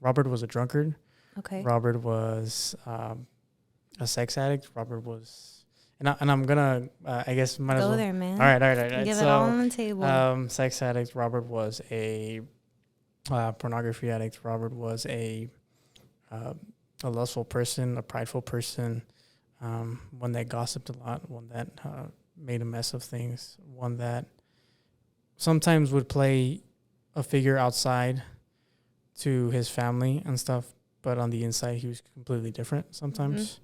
Robert was a drunkard. Okay. Robert was a sex addict. Robert was, and I'm gonna, I guess, might as Go well. there, man. All right. Give it all on the table. Sex addict. Robert was a pornography addict. Robert was a lustful person, a prideful person, one that gossiped a lot, one that made a mess of things, one that sometimes would play a figure outside to his family and stuff, but on the inside he was completely different sometimes.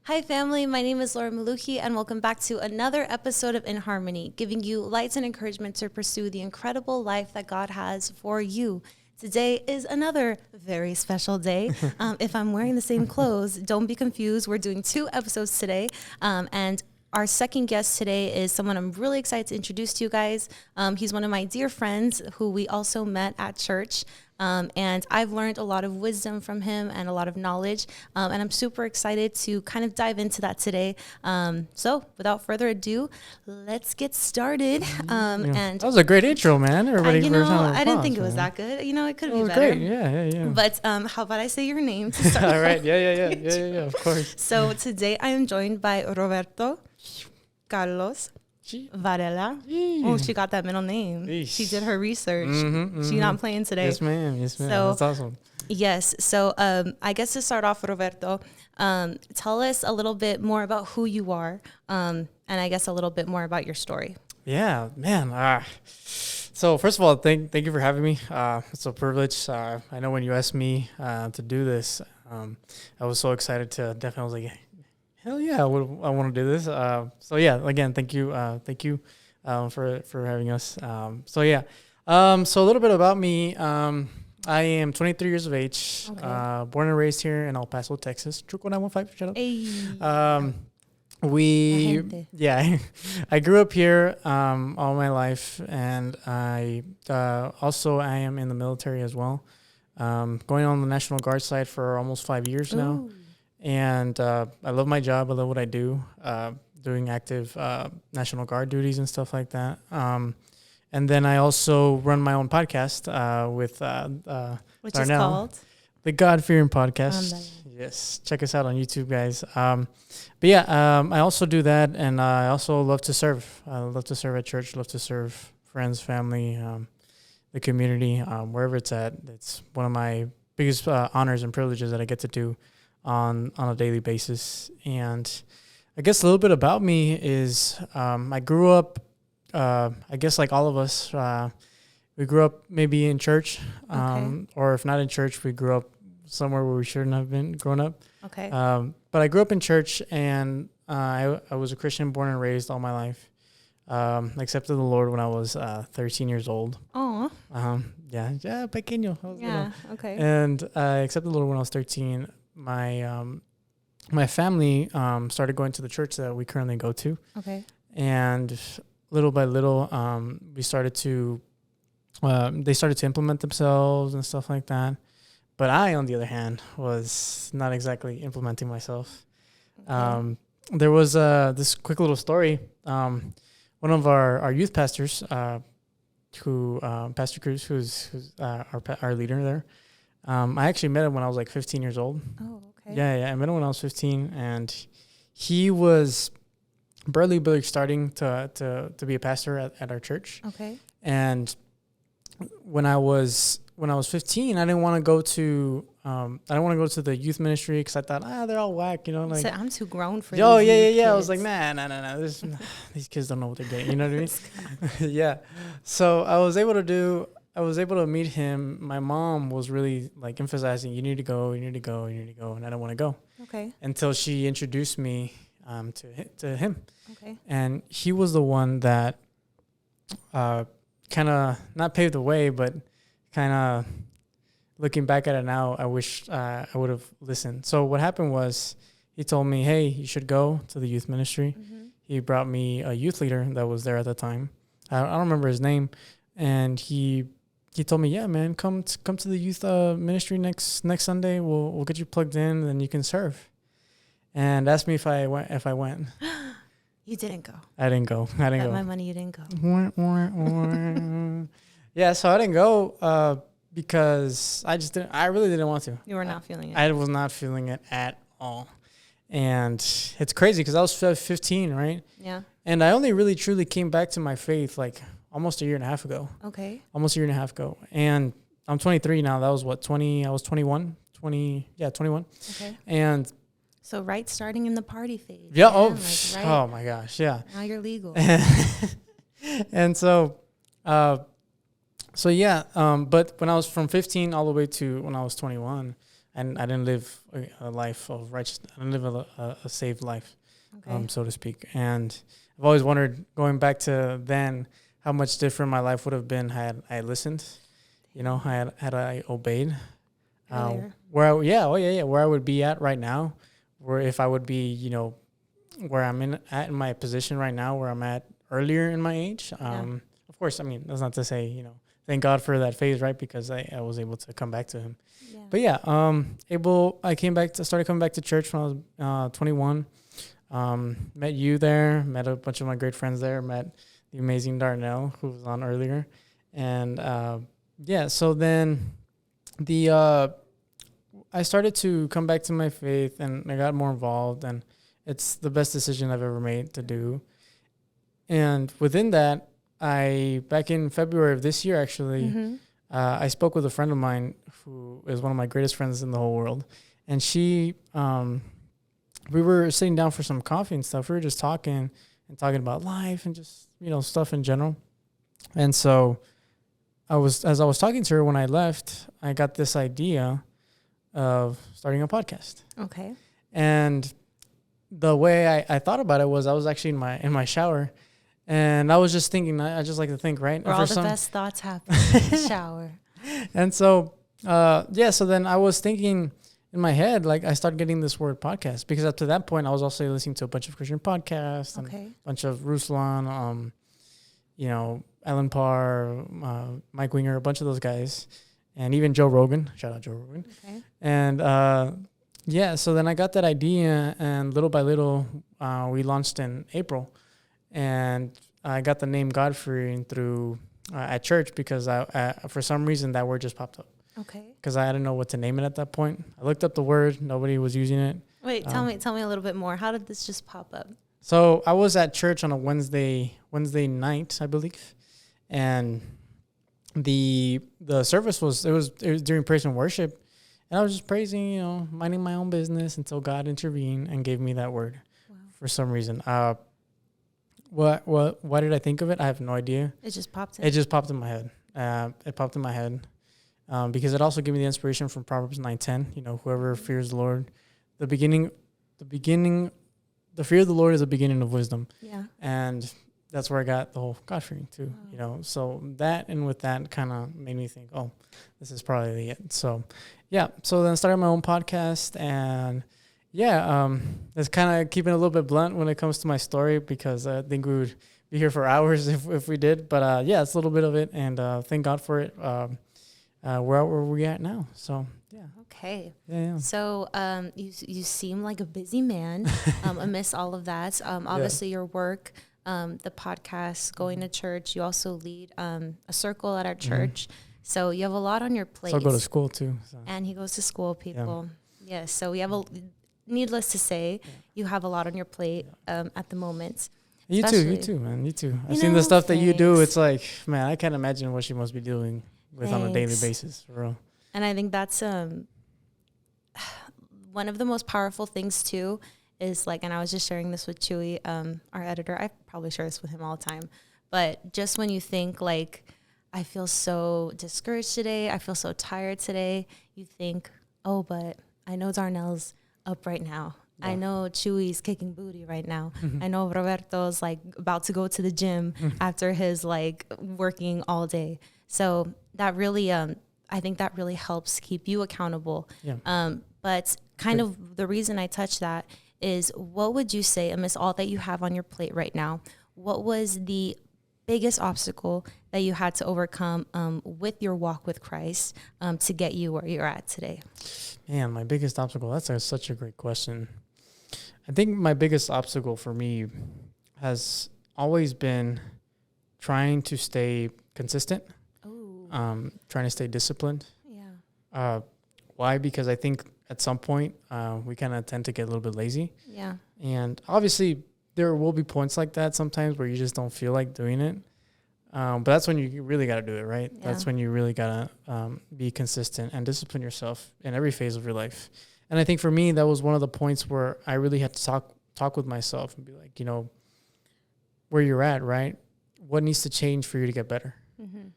Hi family, my name is Laura Maluki and welcome back to another episode of In Harmony, giving you lights and encouragement to pursue the incredible life that God has for you. Today is another very special day. If I'm wearing the same clothes, don't be confused. We're doing 2 episodes today. And our second guest today is someone I'm really excited to introduce to you guys. He's one of my dear friends who we also met at church. And I've learned a lot of wisdom from him and a lot of knowledge. And I'm super excited to kind of dive into that today. So without further ado, let's get started. And that was a great intro, man. Everybody, I didn't think it was that good. It could be better. Great. Yeah. But how about I say your name to start? All right. Yeah, of course. So today I am joined by Roberto Varela. Oh, she got that middle name. Eesh. She did her research. She's not playing today. Yes, ma'am. So, that's awesome. Yes. So I guess to start off, Roberto, tell us a little bit more about who you are, and I guess a little bit more about your story. Yeah, man. So first of all, thank you for having me. It's a privilege. I know when you asked me to do this, I was so excited to definitely was like, hell yeah, I want to do this. So yeah, again, thank you for having us. So a little bit about me. I am 23 years of age, born and raised here in El Paso, Texas. Truco 915, shut up. Hey. I grew up here all my life, and I am in the military as well. Going on the National Guard side for almost 5 years now. And I love my job. I love what I do, doing active National Guard duties and stuff like that. And then I also run my own podcast with Which Darnell, is called? the GodFearingPodcast. Yes, check us out on YouTube, guys. I also do that, and I also love to serve. I love to serve at church, love to serve friends, family, the community, wherever it's at. It's one of my biggest honors and privileges that I get to do on a daily basis. And I guess a little bit about me is I grew up, I guess like all of us, we grew up maybe in church, or if not in church, we grew up somewhere where we shouldn't have been growing up. Okay. But I grew up in church, and I was a Christian born and raised all my life. I accepted the Lord when I was 13 years old. Oh. Yeah, pequeño. Yeah, okay. And I accepted the Lord when I was 13. My family started going to the church that we currently go to. Okay. And little by little, they started to implement themselves and stuff like that. But I, on the other hand, was not exactly implementing myself. Okay. There was this quick little story. One of our youth pastors, Pastor Cruz, who's our leader there. I actually met him when I was like 15 years old. Oh, okay. Yeah. I met him when I was 15, and he was barely starting to be a pastor at our church. Okay. And when I was 15, I didn't want to go to the youth ministry because I thought they're all whack, like. So I'm too grown for. Oh these yeah. kids. I was like, nah. These kids don't know what they're getting. You know what I mean? Yeah. So I was able to meet him. My mom was really like emphasizing, you need to go, and I don't want to go. Okay. Until she introduced me to him. Okay. And he was the one that kind of not paved the way, but kind of looking back at it now, I wish I would have listened. So what happened was he told me, hey, you should go to the youth ministry. Mm-hmm. He brought me a youth leader that was there at the time. I don't remember his name. And he told me, yeah, man, come to the youth ministry next Sunday. We'll get you plugged in and you can serve. and asked me if I went. You didn't go. I didn't go. Bet my money you didn't go. Yeah, so I didn't go because I really didn't want to. You were not feeling it. I was not feeling it at all. And it's crazy because I was 15, right? Yeah. And I only really truly came back to my faith like almost a year and a half ago. Okay. Almost a year and a half ago. And I'm 23 now. That was what, 20? I was 21. 21. Okay. And so starting in the party phase. yeah. Man, Oh my gosh. Yeah. Now you're legal. And so yeah. But when I was from 15 all the way to when I was 21, and I didn't live a life of righteousness. I didn't live a saved life, so to speak. And I've always wondered, going back to then, how much different my life would have been had I listened, had I obeyed. Where I would be at right now, where if I would be, where I'm in my position right now, where I'm at earlier in my age. Of course, I mean, that's not to say, thank God for that phase, right? Because I was able to come back to him. Yeah. But yeah, I started coming back to church when I was 21. Met you there, met a bunch of my great friends there, met the amazing Darnell, who was on earlier. And so then I started to come back to my faith, and I got more involved, and it's the best decision I've ever made to do. And within that, back in February of this year, actually, I spoke with a friend of mine who is one of my greatest friends in the whole world. And she, we were sitting down for some coffee and stuff. We were just talking about life and just, stuff in general. And so as I was talking to her when I left, I got this idea of starting a podcast. Okay. And the way I thought about it was, I was actually in my shower. And I was just thinking, I just like to think, right? Where all the best thoughts happen in the shower. And so, so then I was thinking in my head, like, I started getting this word podcast, because up to that point, I was also listening to a bunch of Christian podcasts, and a bunch of Ruslan, Ellen Parr, Mike Winger, a bunch of those guys, and even Joe Rogan. Shout out Joe Rogan. Okay. And so then I got that idea, and little by little, we launched in April. And I got the name God-fearing through at church, because for some reason that word just popped up. Okay. Because I didn't know what to name it at that point. I looked up the word. Nobody was using it. Wait, tell me a little bit more. How did this just pop up? So I was at church on a Wednesday night, I believe, and the service was during praise and worship, and I was just praising, minding my own business, until God intervened and gave me that word. Wow. For some reason. Why did I think of it? I have no idea. It just popped in. It just popped in my head. It popped in my head because it also gave me the inspiration from Proverbs 9:10. Whoever fears the Lord, the fear of the Lord is the beginning of wisdom. Yeah. And that's where I got the whole God-fearing too. Wow. So that, and with that, kind of made me think, oh, this is probably it. So yeah. So then I started my own podcast, and it's kind of keeping it a little bit blunt when it comes to my story, because I think we would be here for hours if we did. But it's a little bit of it, and thank God for it. Where we at now? So yeah. Okay. Yeah. So you seem like a busy man amidst all of that. Obviously your work, the podcast, going to church. You also lead a circle at our church. So you have a lot on your plate. So I go to school too. So. And he goes to school, people. Yeah. Yes. So we have needless to say, you have a lot on your plate at the moment. You too, man. You too. I've seen the stuff that you do. It's like, man, I can't imagine what she must be dealing with on a daily basis, for real. And I think that's one of the most powerful things too, is like, and I was just sharing this with Chewy, our editor. I probably share this with him all the time. But just when you think like, I feel so discouraged today, I feel so tired today, you think, oh, but I know Darnell's up right now. Yeah. I know Chewy's kicking booty right now. I know Roberto's like about to go to the gym after his like working all day. So that really, I think that really helps keep you accountable. Yeah. But kind of the reason I touched that is, what would you say, amidst all that you have on your plate right now, what was the biggest obstacle that you had to overcome with your walk with Christ to get you where you're at today? Man, my biggest obstacle, that's such a great question. I think my biggest obstacle for me has always been trying to stay consistent, trying to stay disciplined. Yeah. Why? Because I think at some point we kind of tend to get a little bit lazy. Yeah. And obviously there will be points like that sometimes where you just don't feel like doing it. But that's when you really got to do it, right? Yeah. That's when you really got to be consistent and discipline yourself in every phase of your life. And I think for me, that was one of the points where I really had to talk with myself and be like, you know, where you're at, right? What needs to change for you to get better? Mm-hmm.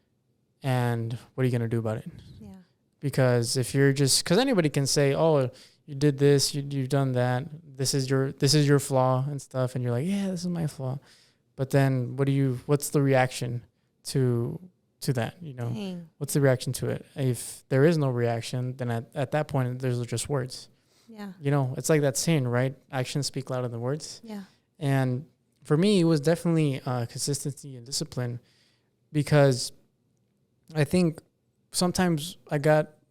And what are you going to do about it? Yeah. Because if you're just, because anybody can say, oh, you did this, you've done that, this is your flaw and stuff. And you're like, yeah, this is my flaw. But then what's the reaction to that? You know, Dang. What's the reaction to it? If there is no reaction, then at that point, there's just words. Yeah. You know, it's like that saying, right? Actions speak louder than words. Yeah. And for me, it was definitely consistency and discipline, because I think sometimes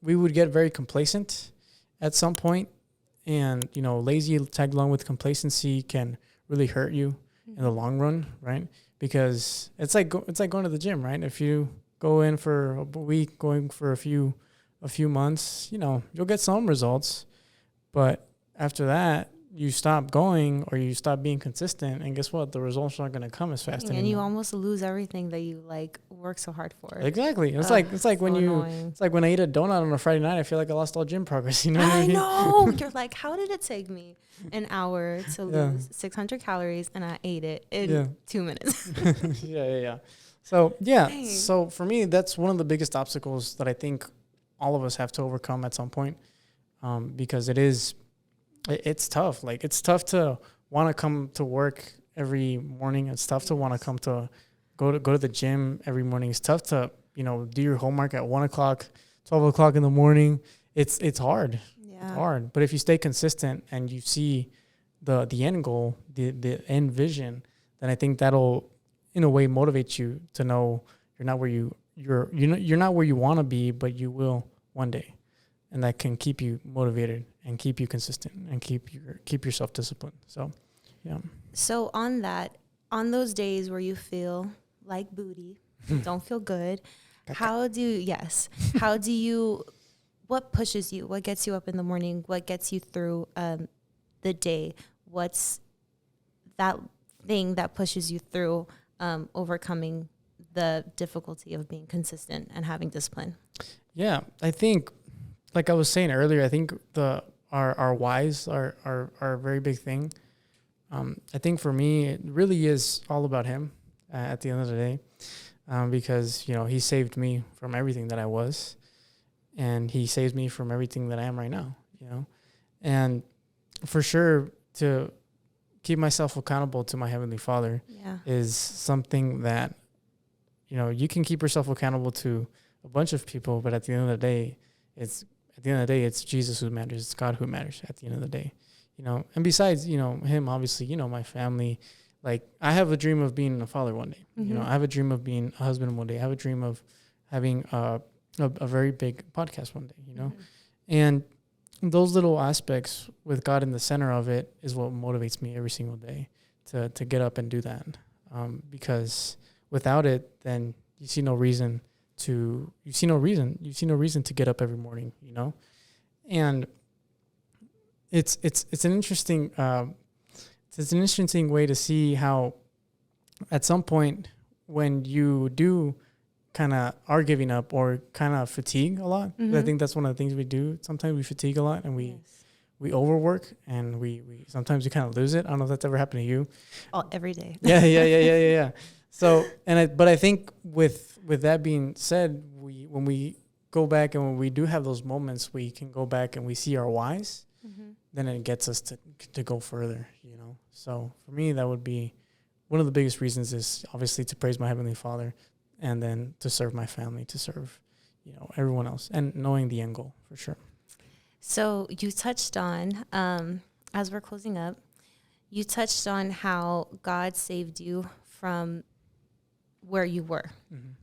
we would get very complacent at some point, and, you know, lazy tagged along with complacency can really hurt you in the long run, right? Because it's like going to the gym, right? If you go in for a week, going for a few months, you know, you'll get some results, but after that, you stop going or you stop being consistent, and guess what? The results aren't going to come as fast anymore. And you almost lose everything that you like work so hard for. Exactly. It's like when it's like when I eat a donut on a Friday night, I feel like I lost all gym progress. You know what I mean? know. You're like, how did it take me an hour to lose 600 calories and I ate it in 2 minutes? Yeah. So Dang. So for me, that's one of the biggest obstacles that I think all of us have to overcome at some point, because it's tough. Like, it's tough to want to come to work every morning. It's tough to want to go to the gym every morning. It's tough to, you know, do your homework at 1 o'clock, 12 o'clock in the morning. It's hard. Yeah. It's hard. But if you stay consistent and you see the end goal, the end vision, then I think that'll, in a way, motivate you to know you're not where you want to be, but you will one day. And that can keep you motivated and keep you consistent and keep yourself disciplined. So, yeah. So on those days where you feel like booty, don't feel good, what pushes you? What gets you up in the morning? What gets you through the day? What's that thing that pushes you through overcoming the difficulty of being consistent and having discipline? Yeah, I think, like I was saying earlier, I think our whys are a very big thing. I think for me, it really is all about him at the end of the day, because, you know, he saved me from everything that I was, and he saves me from everything that I am right now, you know. And for sure, to keep myself accountable to my Heavenly Father is something that, you know, you can keep yourself accountable to a bunch of people, but at the end of the day, it's Jesus who matters. It's God who matters at the end of the day, you know. And besides, you know, him, obviously, you know, my family, like, I have a dream of being a father one day. Mm-hmm. You know, I have a dream of being a husband one day. I have a dream of having a very big podcast one day, you know. Mm-hmm. And those little aspects with God in the center of it is what motivates me every single day to get up and do that. Because without it, then you see no reason to get up every morning, you know. And it's an interesting way to see how at some point when you do kind of are giving up or kind of fatigue a lot. Mm-hmm. I think that's one of the things we do. Sometimes we fatigue a lot and we overwork, and we sometimes we kind of lose it. I don't know if that's ever happened to you. Oh, every day. Yeah. So, but I think with that being said, when we go back and when we do have those moments, we can go back and we see our whys. Mm-hmm. Then it gets us to go further, you know. So for me, that would be one of the biggest reasons, is obviously to praise my Heavenly Father, and then to serve my family, to serve, you know, everyone else, and knowing the end goal for sure. So you touched on, as we're closing up, you touched on how God saved you from where you were. Mm-hmm.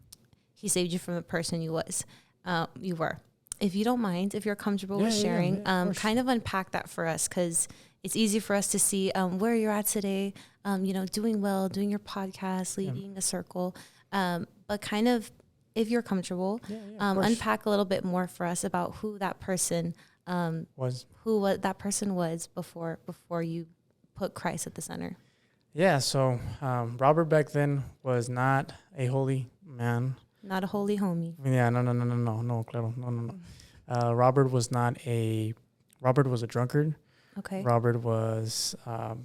He saved you from the person you were. if you don't mind, if you're comfortable with sharing, kind of unpack that for us, because it's easy for us to see where you're at today, doing well, doing your podcast, leading a circle. But kind of, if you're comfortable, unpack a little bit more for us about who that person was before you put Christ at the center. Yeah, so Robert back then was not a holy man. Not a holy homie. Yeah, no, claro, no. Robert was a drunkard. Okay. Robert was a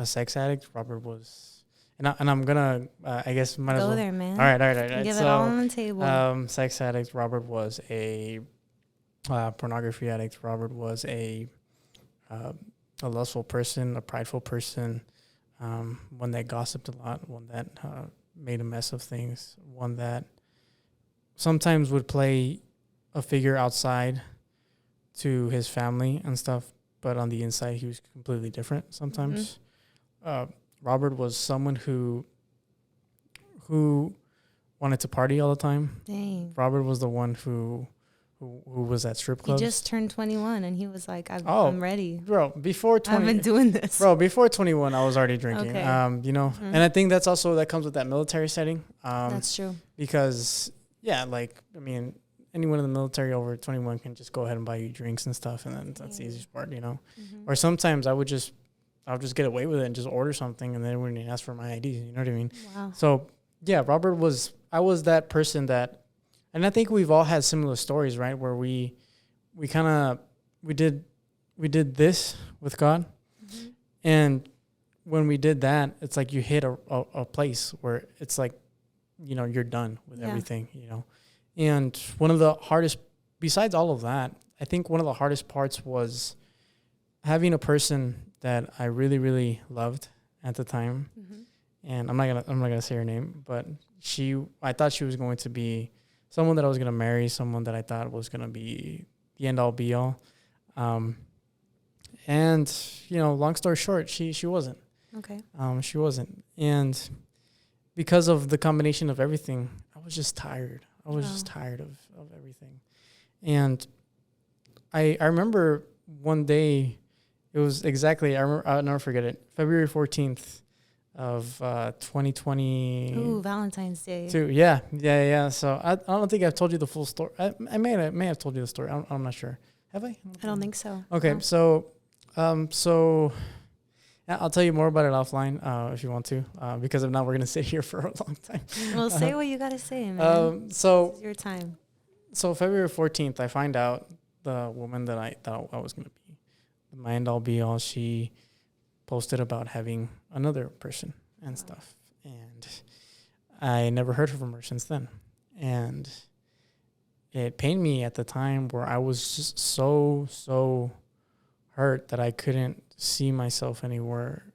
sex addict. Robert was, and I'm gonna, I guess, might as well. Go there, man. All right. Give it all on the table. Sex addict. Robert was a pornography addict. Robert was a lustful person, a prideful person, one that gossiped a lot, one that made a mess of things, one that sometimes would play a figure outside to his family and stuff, but on the inside he was completely different sometimes. Robert was someone who wanted to party all the time. Dang. Robert was the one who was at strip clubs. He just turned 21 and he was like, I'm ready. Bro, before 20, I've been doing this. Bro, before 21, I was already drinking. Okay. And I think that comes with that military setting. That's true. Because, anyone in the military over 21 can just go ahead and buy you drinks and stuff, and then that's the easiest part, Or sometimes I would just get away with it and just order something, and then wouldn't even ask for my ID. You know what I mean? Wow. So, yeah, I was that person that. And I think we've all had similar stories, right? Where we did this with God. Mm-hmm. And when we did that, it's like you hit a place where it's like, you're done with everything, And one of the hardest, besides all of that, I think one of the hardest parts was having a person that I really, really loved at the time. Mm-hmm. And I'm not gonna say her name, but I thought she was going to be someone that I was going to marry, someone that I thought was going to be the end all be all. And, long story short, she wasn't. Okay. She wasn't. And because of the combination of everything, I was just tired. I was just tired of everything. And I remember one day, it was exactly, I'll never forget it, February 14th. Of 2020. Ooh, Valentine's Day. Yeah. So I don't think I've told you the full story. I may have told you the story. I'm not sure. Have I? I don't think so. Okay, no. So I'll tell you more about it offline if you want to, because if not, we're gonna sit here for a long time. Well, say what you gotta say, man. So this is your time. So February 14th, I find out the woman that I thought I was gonna be my end all be all. She posted about having another person and stuff, and I never heard from her since then. And it pained me at the time, where I was just so hurt that I couldn't see myself anywhere,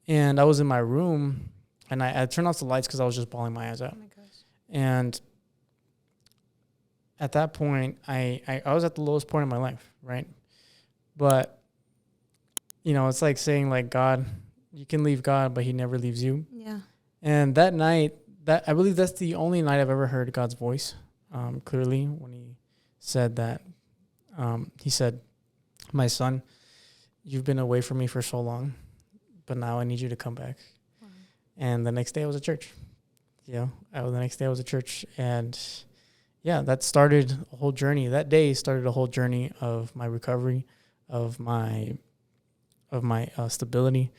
and I was in my room, and I turned off the lights because I was just bawling my eyes out. Oh my gosh. And at that point, I was at the lowest point in my life, right? But it's like saying, like, God, you can leave God, but he never leaves you. Yeah. And that night, I believe that's the only night I've ever heard God's voice clearly, when he said that. He said, "My son, you've been away from me for so long, but now I need you to come back." Wow. And the next day I was at church. And that started a whole journey. That day started a whole journey of my recovery, of my stability.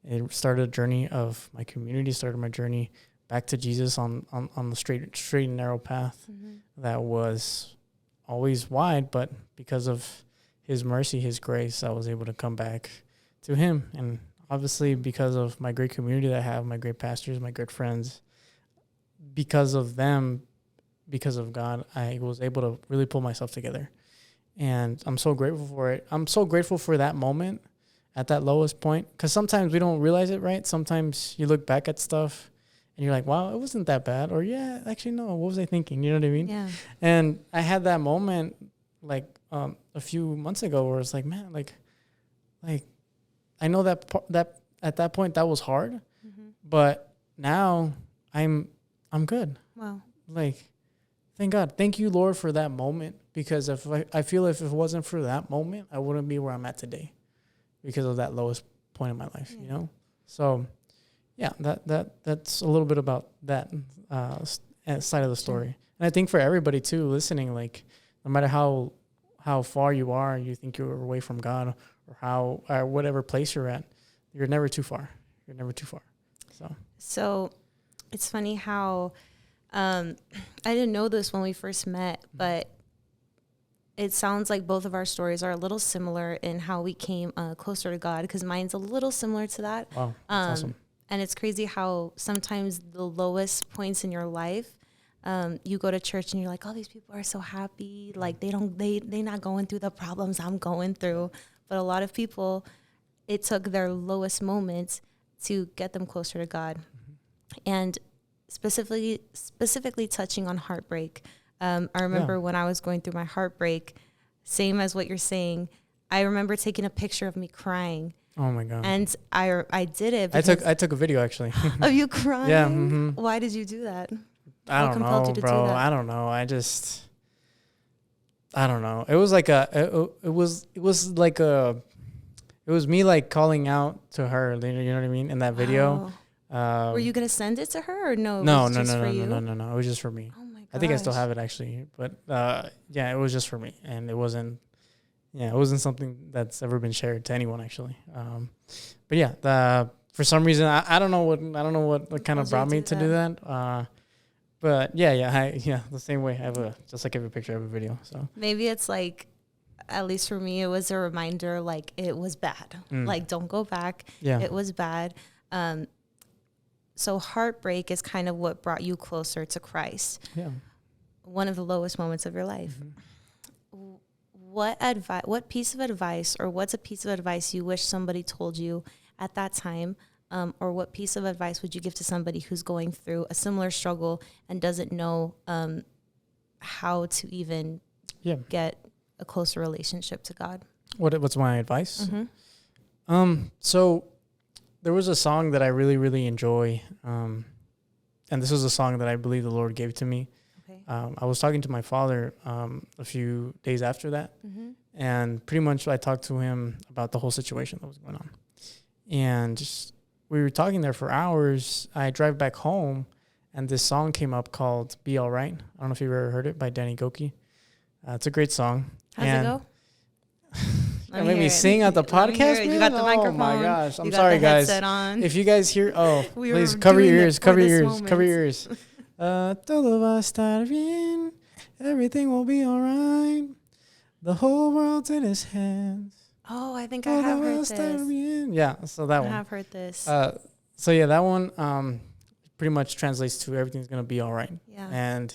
It started a journey of my community, started my journey back to Jesus on the straight and narrow path that was always wide, but because of his mercy, his grace, I was able to come back to him. And obviously because of my great community that I have, my great pastors, my good friends, because of them, because of God, I was able to really pull myself together. And I'm so grateful for it. I'm so grateful for that moment at that lowest point, because sometimes we don't realize it, right? Sometimes you look back at stuff and you're like, wow, it wasn't that bad. Or yeah, actually, no, what was I thinking? You know what I mean? Yeah. And I had that moment a few months ago where it's like, man, like I know that at that point that was hard, but now I'm good. Wow. thank God. Thank you, Lord, for that moment. Because I feel if it wasn't for that moment, I wouldn't be where I'm at today because of that lowest point in my life, you know? So, yeah, that's a little bit about that side of the story. And I think for everybody, too, listening, like, no matter how far you are, you think you're away from God or whatever place you're at, you're never too far. You're never too far. So it's funny how I didn't know this when we first met, but it sounds like both of our stories are a little similar in how we came closer to God, because mine's a little similar to that. Wow, that's awesome. And it's crazy how sometimes the lowest points in your life, you go to church and you're like, oh, these people are so happy. Like they're not going through the problems I'm going through. But a lot of people, it took their lowest moments to get them closer to God. And specifically touching on heartbreak. I remember when I was going through my heartbreak, same as what you're saying, I remember taking a picture of me crying. Oh my God. And I did it. I took a video actually. Of you crying? Yeah. Mm-hmm. Why did you do that? I don't know, bro. I don't know. I don't know. It was like it was me like calling out to her. You know what I mean? In that video. Were you gonna send it to her or no? No. It was just for me. Oh my gosh. I think I still have it actually, but yeah, it was just for me, and it wasn't something that's ever been shared to anyone actually. But yeah, for some reason I don't know what kind of brought me to do that. But yeah, the same way. I have just like every picture, every video. So maybe it's like, at least for me, it was a reminder. Like it was bad. Like don't go back. Yeah, it was bad. So heartbreak is kind of what brought you closer to Christ. Yeah. One of the lowest moments of your life. Mm-hmm. What piece of advice, or what's a piece of advice you wish somebody told you at that time? Or what piece of advice would you give to somebody who's going through a similar struggle and doesn't know how to even get a closer relationship to God? What's my advice? Mm-hmm. So there was a song that I really, really enjoy. And this was a song that I believe the Lord gave to me. Okay. I was talking to my father a few days after that. Mm-hmm. And pretty much I talked to him about the whole situation that was going on. And we were talking there for hours. I drive back home, and this song came up called Be All Right. I don't know if you've ever heard it, by Danny Goki. It's a great song. How's it go? Let me sing at the podcast, man? You got the microphone. Oh my gosh. I'm sorry, guys. If you guys hear, please cover your ears. Todo va a estar bien. Everything will be all right. The whole world's in his hands. Oh, I think I have heard this. Yeah, so that one. I have heard this. So yeah, that one pretty much translates to everything's going to be all right. Yeah. And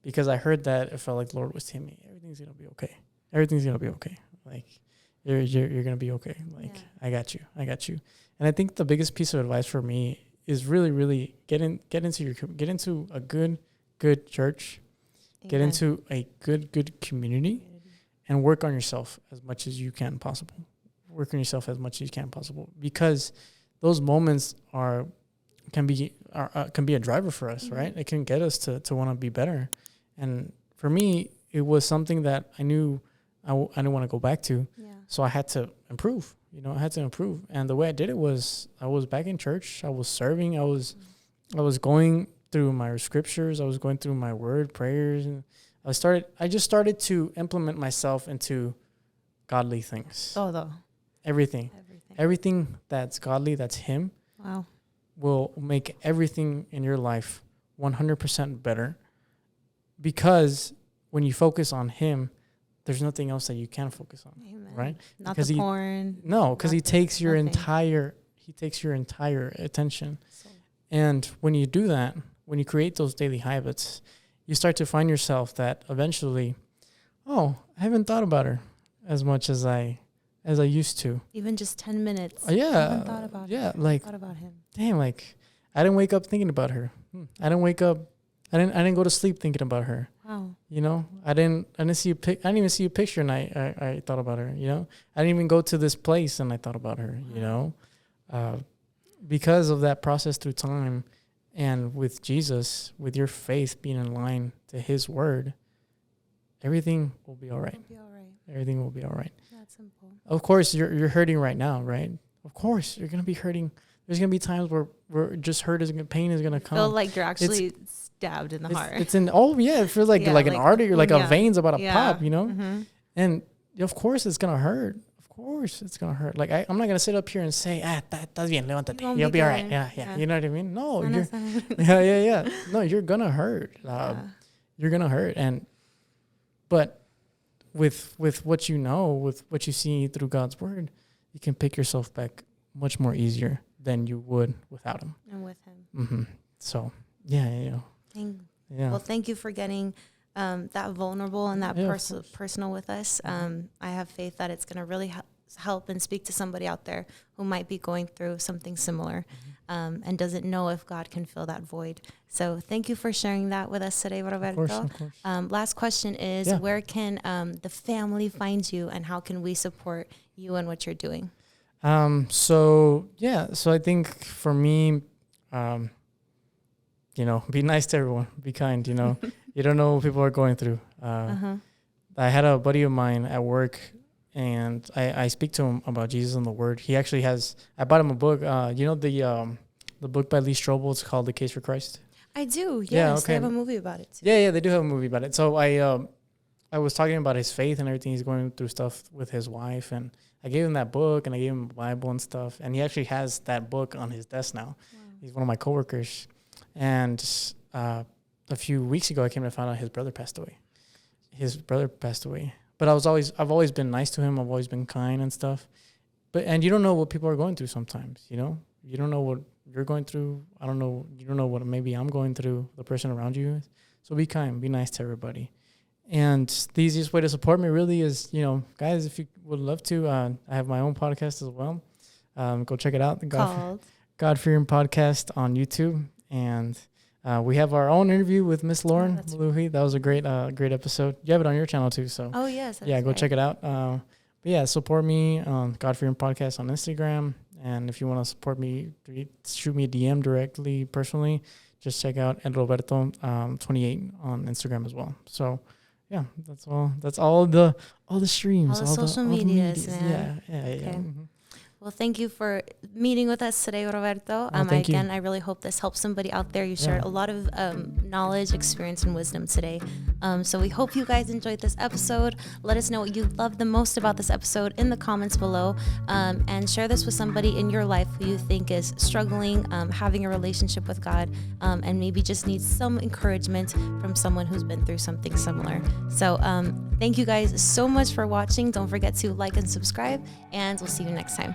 because I heard that, it felt like the Lord was telling me, everything's going to be okay. Everything's going to be okay. Like, you're going to be okay. Like, I got you. And I think the biggest piece of advice for me is really, really get into a good church, Amen. Get into a good community, and work on yourself as much as you can possible. Because those moments can be a driver for us, mm-hmm. right? It can get us to want to be better. And for me, it was something that I knew I didn't want to go back to. Yeah. So I had to improve. And the way I did it was I was back in church. I was serving. I was going through my scriptures. I was going through my word, prayers, and I just started to implement myself into godly things. Todo. Everything that's godly, that's Him. Wow. Will make everything in your life 100% better. Because when you focus on Him, there's nothing else that you can focus on. Amen. Right? Not because the porn. No, because He takes your entire attention. So. And when you do that, when you create those daily habits, you start to find yourself that eventually, I haven't thought about her as much as I used to. Even just 10 minutes. Yeah. I haven't thought about her. Like, thought about him. Damn, like I didn't wake up thinking about her. I didn't go to sleep thinking about her. Wow. I didn't even see a picture and I thought about her, I didn't even go to this place and I thought about her, Because of that process through time, And with Jesus, with your faith being in line to his word, everything will be all right. Everything will be all right. That's simple. Of course, you're hurting right now, right? Of course, you're going to be hurting. There's going to be times where just pain is going to come. Feel like you're actually stabbed in the heart. It's in, it feels like an artery or like a vein's about to pop, you know? Mm-hmm. And of course it's going to hurt. Of course it's going to hurt. Like I'm not going to sit up here and say, estás bien, levántate. You'll be all right. Yeah. You know what I mean? No, yeah. No, you're going to hurt. You're going to hurt. But with what you know, with what you see through God's word, you can pick yourself back much more easier than you would without him. And with him. Mm-hmm. So, yeah. Well, thank you for getting that vulnerable and that personal with us. I have faith that it's going to really help and speak to somebody out there who might be going through something similar and doesn't know if God can fill that void. So thank you for sharing that with us today, Roberto. Of course. Last question is, where can the family find you, and how can we support you and what you're doing? So I think for me, be nice to everyone, be kind, you don't know what people are going through. I had a buddy of mine at work, and I speak to him about Jesus and the word. He actually I bought him a book, the book by Lee Strobel. It's called The Case for Christ. I do. Yes. They have a movie about it too. Yeah, they do have a movie about it. So I was talking about his faith and everything. He's going through stuff with his wife, and I gave him that book, and I gave him a Bible and stuff. And he actually has that book on his desk now. Wow. He's one of my coworkers. And a few weeks ago, I came to find out his brother passed away. But I've always been nice to him. I've always been kind and stuff. And you don't know what people are going through sometimes, You don't know what you're going through. I don't know. You don't know what maybe I'm going through, the person around you. So be kind, be nice to everybody. And the easiest way to support me really is, guys, if you would love to, I have my own podcast as well. Go check it out. The GodFearingPodcast on YouTube. And we have our own interview with Miss Lauren Maluhi. That was a great episode. You have it on your channel too. So yes. Go check it out. But support me on GodFearingPodcast on Instagram. And if you want to support me, shoot me a DM directly, personally. Just check out Roberto 28 on Instagram as well. So that's all. That's all the streams, all the social medias. Yeah. Okay. Mm-hmm. Well, thank you for meeting with us today, Roberto. I really hope this helps somebody out there. You shared a lot of knowledge, experience, and wisdom today. So we hope you guys enjoyed this episode. Let us know what you loved the most about this episode in the comments below, and share this with somebody in your life who you think is struggling, having a relationship with God, and maybe just needs some encouragement from someone who's been through something similar. So thank you guys so much for watching. Don't forget to like and subscribe, and we'll see you next time.